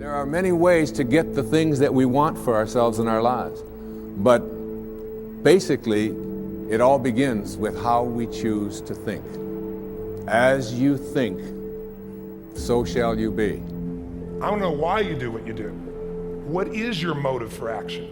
There are many ways to get the things that we want for ourselves in our lives. But basically, it all begins with how we choose to think. As you think, so shall you be. I don't know why you do what you do. What is your motive for action?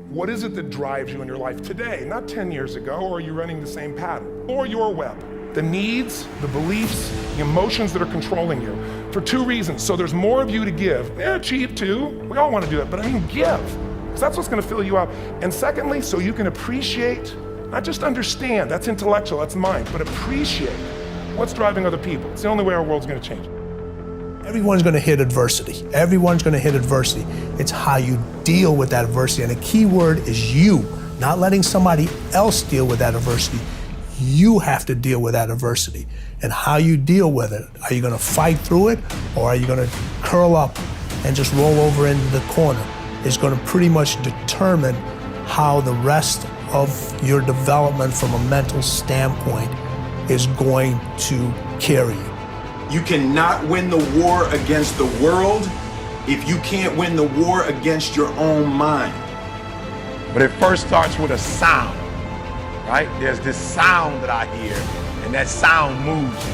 What is it that drives you in your life today, not 10 years ago, or are you running the same pattern? Or your web? The needs, the beliefs, the emotions that are controlling you, for two reasons. So there's more of you to give. Achieve too, we all want to do it, but I mean give, because that's what's going to fill you up. And secondly, so you can appreciate, not just understand, that's intellectual, that's mind, but appreciate what's driving other people. It's the only way our world's going to change. Everyone's going to hit adversity. Everyone's going to hit adversity. It's how you deal with that adversity. And the key word is you, not letting somebody else deal with that adversity. You have to deal with that adversity. And how you deal with it. Are you going to fight through it, or are you going to curl up and just roll over into the corner? It's going to pretty much determine how the rest of your development from a mental standpoint is going to carry you. You cannot win the war against the world if you can't win the war against your own mind. But it first starts with a sound, right? There's this sound that I hear, and that sound moves me,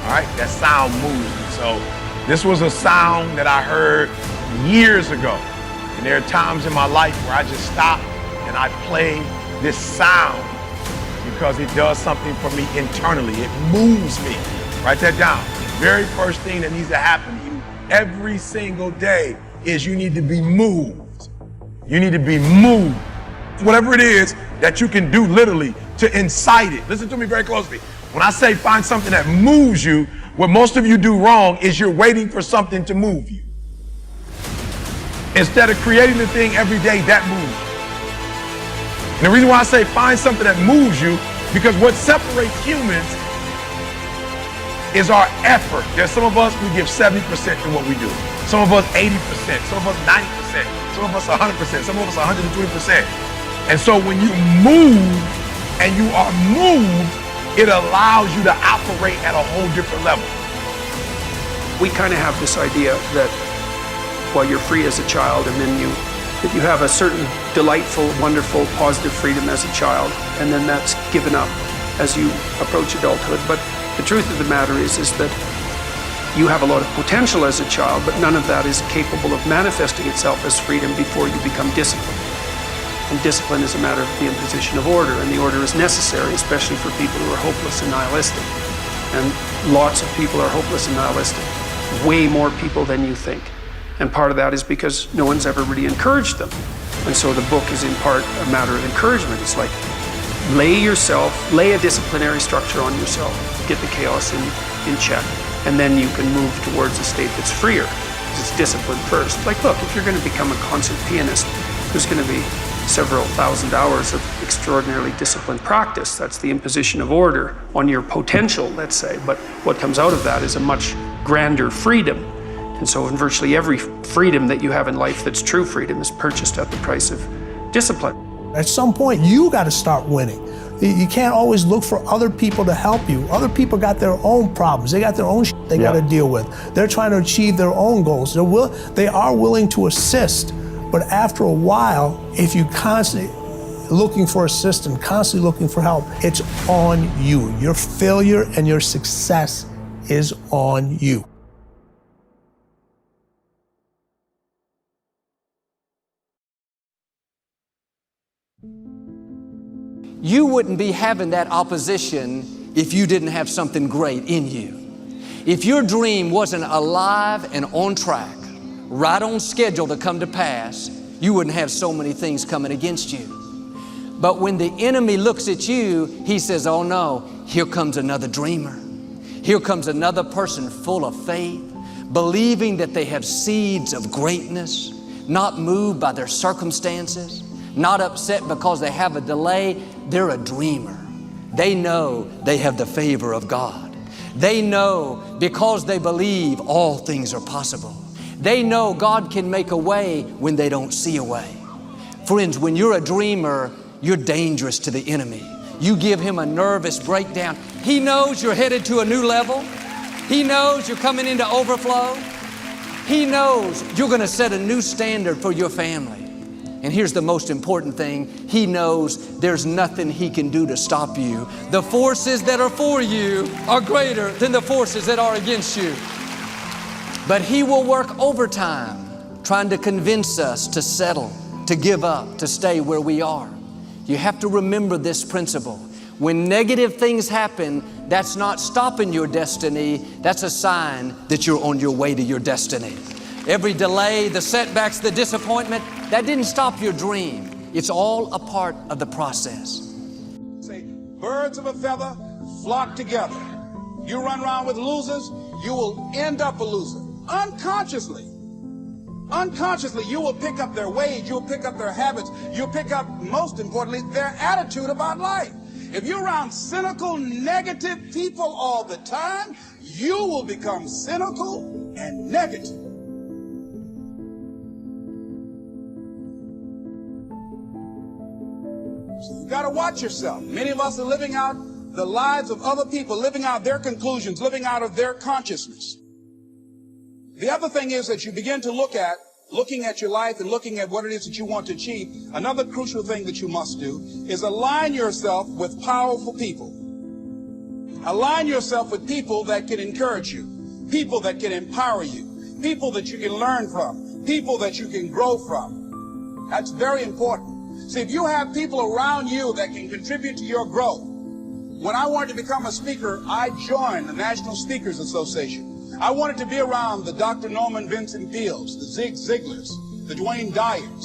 all right? That sound moves me. So this was a sound that I heard years ago. And there are times in my life where I just stop and I play this sound because it does something for me internally. It moves me. Write that down. Very first thing that needs to happen to you every single day is you need to be moved. You need to be moved. Whatever it is that you can do literally to incite it. Listen to me very closely. When I say find something that moves you, what most of you do wrong is you're waiting for something to move you. Instead of creating the thing every day that moves you. And the reason why I say find something that moves you, because what separates humans is our effort. There's some of us, we give 70% to what we do. Some of us 80%, some of us 90%, some of us 100%, some of us 120%. And so when you move and you are moved, it allows you to operate at a whole different level. We kind of have this idea that while you're free as a child, and then that you have a certain delightful, wonderful, positive freedom as a child, and then that's given up as you approach adulthood. But the truth of the matter is that you have a lot of potential as a child, but none of that is capable of manifesting itself as freedom before you become disciplined. And discipline is a matter of the imposition of order, and the order is necessary, especially for people who are hopeless and nihilistic. And lots of people are hopeless and nihilistic. Way more people than you think. And part of that is because no one's ever really encouraged them. And so the book is in part a matter of encouragement. It's like, lay a disciplinary structure on yourself, get the chaos in check, and then you can move towards a state that's freer, because it's discipline first. Like, look, if you're going to become a concert pianist, there's going to be several thousand hours of extraordinarily disciplined practice. That's the imposition of order on your potential, let's say. But what comes out of that is a much grander freedom. And so in virtually every freedom that you have in life that's true freedom is purchased at the price of discipline. At some point, you got to start winning. You can't always look for other people to help you. Other people got their own problems. They got their own shit they got to deal with. They're trying to achieve their own goals. They are willing to assist, but after a while, if you constantly looking for assistance, constantly looking for help, it's on you. Your failure and your success is on you. You wouldn't be having that opposition if you didn't have something great in you. If your dream wasn't alive and on track, right on schedule to come to pass, you wouldn't have so many things coming against you. But when the enemy looks at you, he says, oh no, here comes another dreamer. Here comes another person full of faith, believing that they have seeds of greatness, not moved by their circumstances, not upset because they have a delay. They're a dreamer. They know they have the favor of God. They know because they believe all things are possible. They know God can make a way when they don't see a way. Friends, when you're a dreamer, you're dangerous to the enemy. You give him a nervous breakdown. He knows you're headed to a new level. He knows you're coming into overflow. He knows you're going to set a new standard for your family. And here's the most important thing. He knows there's nothing He can do to stop you. The forces that are for you are greater than the forces that are against you. But He will work overtime trying to convince us to settle, to give up, to stay where we are. You have to remember this principle. When negative things happen, that's not stopping your destiny. That's a sign that you're on your way to your destiny. Every delay, the setbacks, the disappointment, that didn't stop your dream. It's all a part of the process. Say, birds of a feather flock together. You run around with losers, you will end up a loser. Unconsciously, you will pick up their ways, you'll pick up their habits, you'll pick up, most importantly, their attitude about life. If you're around cynical, negative people all the time, you will become cynical and negative. So you got to watch yourself. Many of us are living out the lives of other people, living out their conclusions, living out of their consciousness. The other thing is that you begin to looking at your life and looking at what it is that you want to achieve. Another crucial thing that you must do is align yourself with powerful people. Align yourself with people that can encourage you, people that can empower you, people that you can learn from, people that you can grow from. That's very important. See, if you have people around you that can contribute to your growth. When I wanted to become a speaker, I joined the National Speakers Association. I wanted to be around the Dr. Norman Vincent Peales, the Zig Ziglars, the Dwayne Dyers.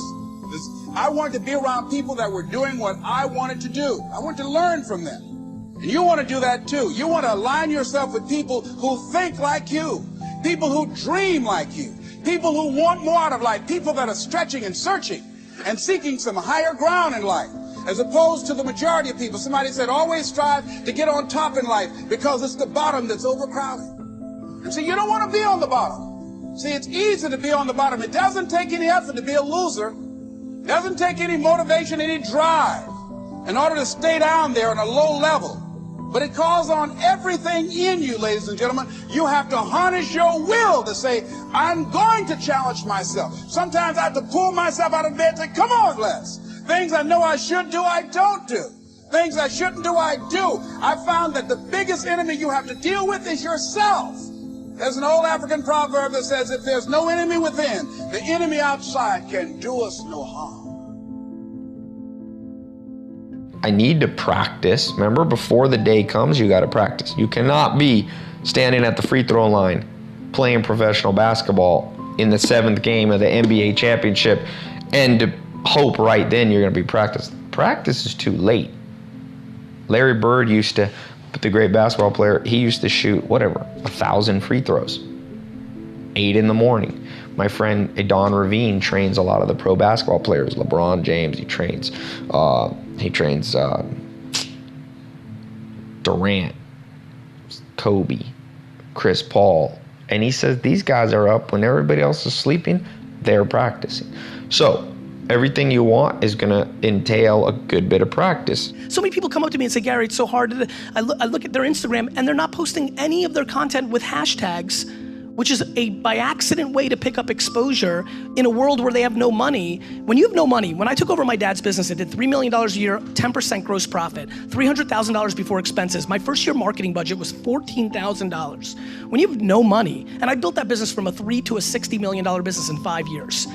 I wanted to be around people that were doing what I wanted to do. I wanted to learn from them. And you want to do that too. You want to align yourself with people who think like you, people who dream like you, people who want more out of life, people that are stretching and searching and seeking some higher ground in life, as opposed to the majority of people. Somebody said, always strive to get on top in life because it's the bottom that's overcrowded. And see, you don't want to be on the bottom. See, it's easy to be on the bottom. It doesn't take any effort to be a loser. It doesn't take any motivation, any drive in order to stay down there on a low level. But it calls on everything in you, ladies and gentlemen. You have to harness your will to say, I'm going to challenge myself. Sometimes I have to pull myself out of bed and say, come on, Les. Things I know I should do, I don't do. Things I shouldn't do, I do. I found that the biggest enemy you have to deal with is yourself. There's an old African proverb that says, if there's no enemy within, the enemy outside can do us no harm. I need to practice. Remember, before the day comes, you got to practice. You cannot be standing at the free throw line playing professional basketball in the 7th game of the NBA championship and to hope right then you're going to be practicing. Practice is too late. Larry Bird used to, the great basketball player, he used to shoot, 1,000 free throws, 8 in the morning. My friend Don Ravine trains a lot of the pro basketball players. LeBron James, he trains Durant, Kobe, Chris Paul. And he says these guys are up when everybody else is sleeping, they're practicing. So everything you want is gonna entail a good bit of practice. So many people come up to me and say, Gary, it's so hard. I look at their Instagram and they're not posting any of their content with hashtags, which is a by accident way to pick up exposure in a world where they have no money. When you have no money, when I took over my dad's business, I did $3 million a year, 10% gross profit, $300,000 before expenses. My first year marketing budget was $14,000. When you have no money, and I built that business from a $3 to a $60 million business in 5 years,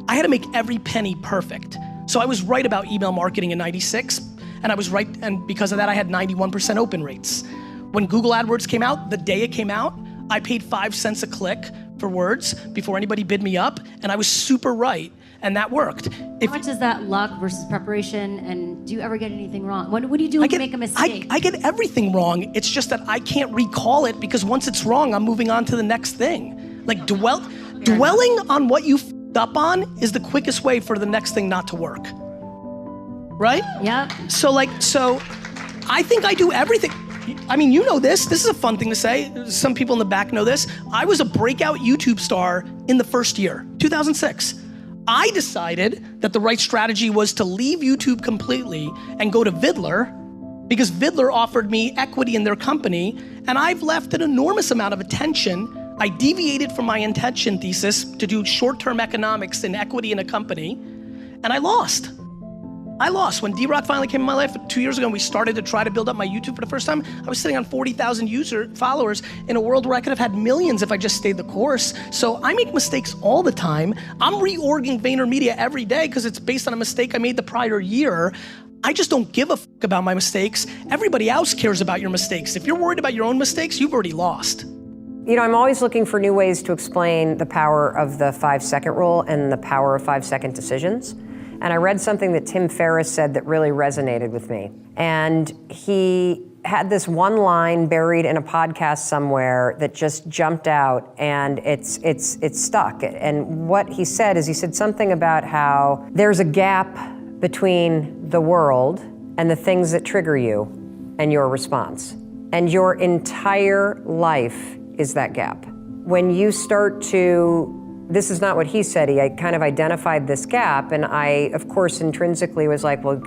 I had to make every penny perfect. So I was right about email marketing in '96, and I was right, and because of that I had 91% open rates. When Google AdWords came out, the day it came out, I paid 5 cents a click for words before anybody bid me up, and I was super right, and that worked. How much is that luck versus preparation, and do you ever get anything wrong? What do you do when you make a mistake? I get everything wrong. It's just that I can't recall it because once it's wrong, I'm moving on to the next thing. Like dwelling on what you f***ed up on is the quickest way for the next thing not to work. Right? Yeah. So I think I do everything. I mean, you know this is a fun thing to say. Some people in the back know this. I was a breakout YouTube star in the first year, 2006. I decided that the right strategy was to leave YouTube completely and go to Vidler because Vidler offered me equity in their company, and I've left an enormous amount of attention. I deviated from my intention thesis to do short-term economics and equity in a company, and I lost. When D-Rock finally came in my life 2 years ago and we started to try to build up my YouTube for the first time, I was sitting on 40,000 followers in a world where I could have had millions if I just stayed the course. So I make mistakes all the time. I'm reorging VaynerMedia every day because it's based on a mistake I made the prior year. I just don't give a fuck about my mistakes. Everybody else cares about your mistakes. If you're worried about your own mistakes, you've already lost. You know, I'm always looking for new ways to explain the power of the 5-second rule and the power of 5-second decisions. And I read something that Tim Ferriss said that really resonated with me. And he had this one line buried in a podcast somewhere that just jumped out, and it's stuck. And what he said is, he said something about how there's a gap between the world and the things that trigger you and your response. And your entire life is that gap. When you start to, this is not what he said, I kind of identified this gap, and I, of course, intrinsically was like, well,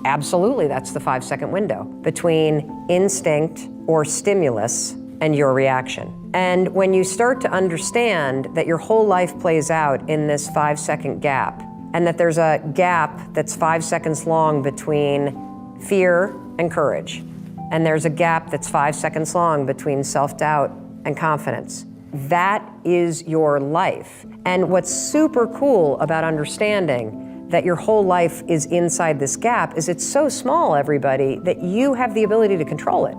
absolutely, that's the 5-second window between instinct or stimulus and your reaction. And when you start to understand that your whole life plays out in this 5-second gap, and that there's a gap that's 5 seconds long between fear and courage, and there's a gap that's 5 seconds long between self-doubt and confidence, that is your life. And what's super cool about understanding that your whole life is inside this gap is it's so small, everybody, that you have the ability to control it.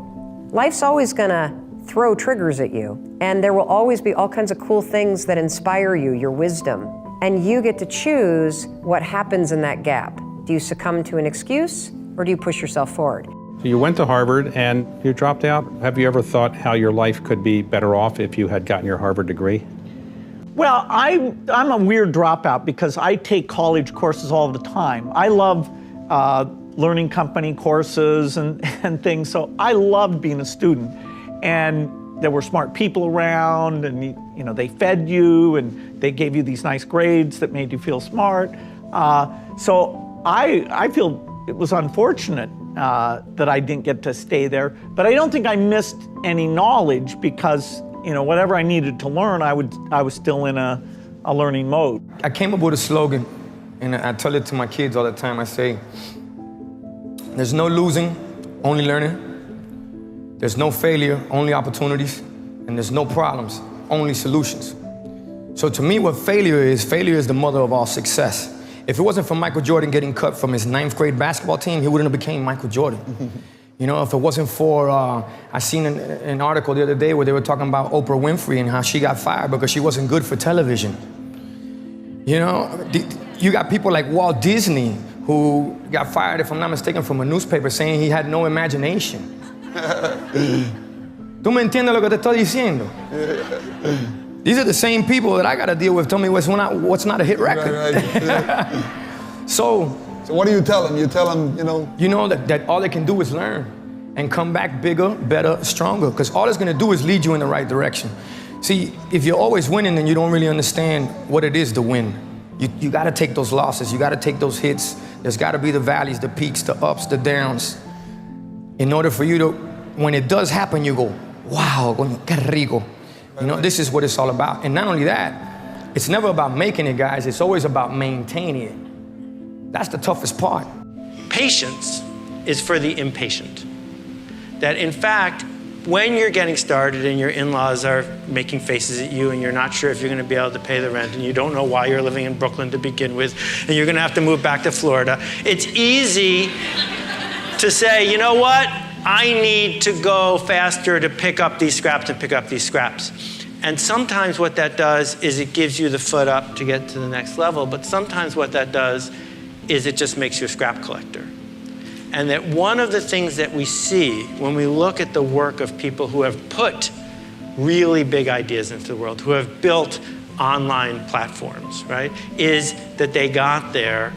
Life's always gonna throw triggers at you, and there will always be all kinds of cool things that inspire you, your wisdom, and you get to choose what happens in that gap. Do you succumb to an excuse, or do you push yourself forward? You went to Harvard and you dropped out. Have you ever thought how your life could be better off if you had gotten your Harvard degree? Well, I'm a weird dropout because I take college courses all the time. I love learning company courses and things, so I loved being a student. And there were smart people around, and you know, they fed you and they gave you these nice grades that made you feel smart. So I feel it was unfortunate that I didn't get to stay there, but I don't think I missed any knowledge because, you know, whatever I needed to learn, I was still in a learning mode. I came up with a slogan, and I tell it to my kids all the time. I say, there's no losing, only learning. There's no failure, only opportunities. And there's no problems, only solutions. So to me, what failure is the mother of all success. If it wasn't for Michael Jordan getting cut from his 9th grade basketball team, he wouldn't have became Michael Jordan. You know, if it wasn't for, I seen an article the other day where they were talking about Oprah Winfrey and how she got fired because she wasn't good for television. You know, you got people like Walt Disney who got fired, if I'm not mistaken, from a newspaper saying he had no imagination. ¿Tú me entiendes lo que te estoy diciendo? These are the same people that I got to deal with. Tell me what's not a hit record. Right. So what do you tell them? You tell them, you know that all they can do is learn and come back bigger, better, stronger. Because all it's going to do is lead you in the right direction. See, if you're always winning, then you don't really understand what it is to win. You got to take those losses. You got to take those hits. There's got to be the valleys, the peaks, the ups, the downs. In order for you to, when it does happen, you go, wow, qué rico. You know, this is what it's all about. And not only that, it's never about making it, guys. It's always about maintaining it. That's the toughest part. Patience is for the impatient. That in fact, when you're getting started and your in-laws are making faces at you and you're not sure if you're going to be able to pay the rent and you don't know why you're living in Brooklyn to begin with and you're going to have to move back to Florida, it's easy to say, you know what? I need to go faster to pick up these scraps and pick up these scraps. And sometimes what that does is it gives you the foot up to get to the next level, but sometimes what that does is it just makes you a scrap collector. And that one of the things that we see when we look at the work of people who have put really big ideas into the world, who have built online platforms, right, is that they got there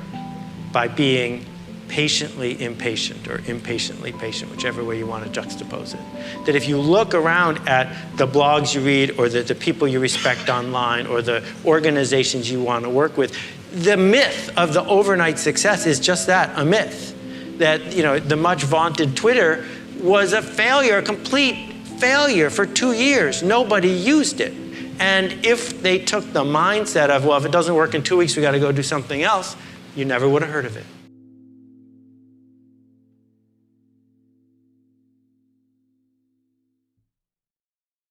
by being patiently impatient or impatiently patient, whichever way you want to juxtapose it. That if you look around at the blogs you read or the people you respect online or the organizations you want to work with, the myth of the overnight success is just that, a myth. That, you know, the much vaunted Twitter was a failure, a complete failure for 2 years. Nobody used it. And if they took the mindset of, well, if it doesn't work in 2 weeks, we got to go do something else, you never would have heard of it.